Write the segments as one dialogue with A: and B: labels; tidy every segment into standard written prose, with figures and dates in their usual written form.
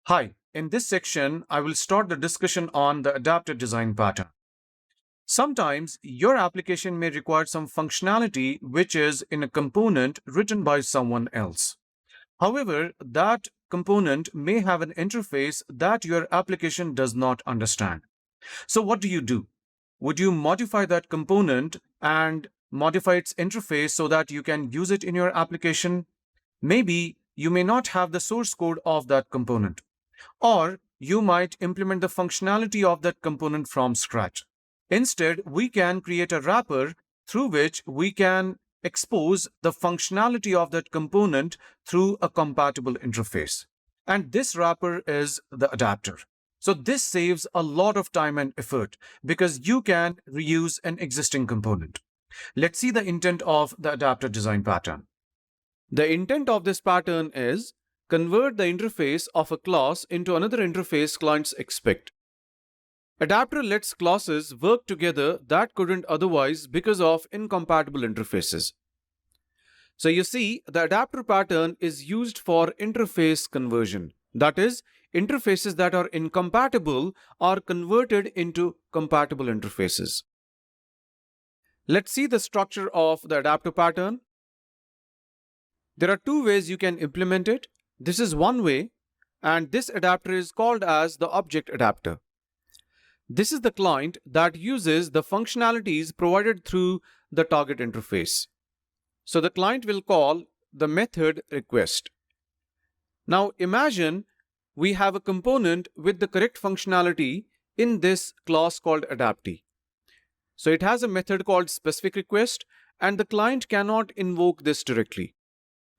A: Hi, in this section, I will start the discussion on the adaptive design pattern. Sometimes your application may require some functionality which is in a component written by someone else. However, that component may have an interface that your application does not understand. So what do you do? Would you modify that component and modify its interface so that you can use it in your application? Maybe you may not have the source code of that component, or you might implement the functionality of that component from scratch. Instead, we can create a wrapper through which we can expose the functionality of that component through a compatible interface. And this wrapper is the adapter. So this saves a lot of time and effort because you can reuse an existing component. Let's see the intent of the adapter design pattern. The intent of this pattern is convert the interface of a class into another interface clients expect. Adapter lets classes work together that couldn't otherwise because of incompatible interfaces. So you see, the adapter pattern is used for interface conversion. That is, interfaces that are incompatible are converted into compatible interfaces. Let's see the structure of the adapter pattern. There are two ways you can implement it. This is one way, and this adapter is called as the object adapter. This is the client that uses the functionalities provided through the target interface. So the client will call the method request. Now imagine we have a component with the correct functionality in this class called adaptee. So it has a method called specific request, and the client cannot invoke this directly.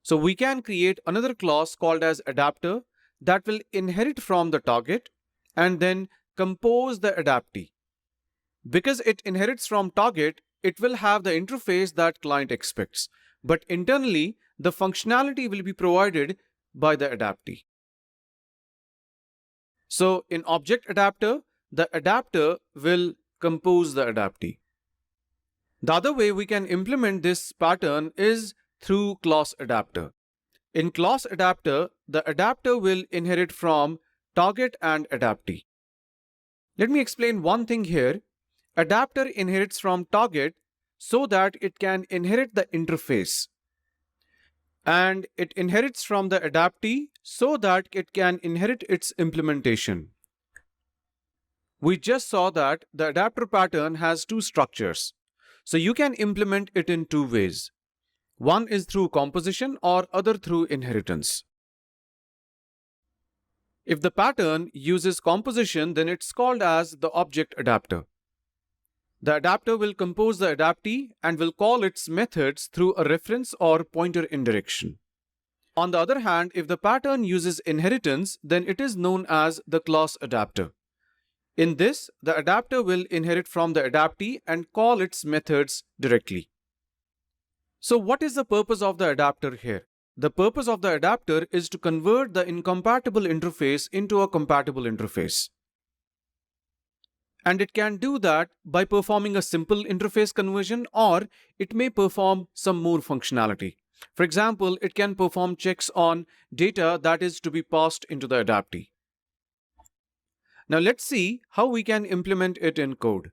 A: So we can create another class called as adapter that will inherit from the target and then compose the adaptee. Because it inherits from target, it will have the interface that client expects, but internally the functionality will be provided by the adaptee. So in object adapter, the adapter will compose the adaptee. The other way we can implement this pattern is through class adapter. In class adapter, the adapter will inherit from target and adaptee. Let me explain one thing here. Adapter inherits from target so that it can inherit the interface. And it inherits from the adaptee so that it can inherit its implementation. We just saw that the adapter pattern has two structures. So you can implement it in two ways. One is through composition or other through inheritance. If the pattern uses composition, then it's called as the object adapter. The adapter will compose the adaptee and will call its methods through a reference or pointer indirection. On the other hand, if the pattern uses inheritance, then it is known as the class adapter. In this, the adapter will inherit from the adaptee and call its methods directly. So what is the purpose of the adapter here? The purpose of the adapter is to convert the incompatible interface into a compatible interface. And it can do that by performing a simple interface conversion, or it may perform some more functionality. For example, it can perform checks on data that is to be passed into the adaptee. Now let's see how we can implement it in code.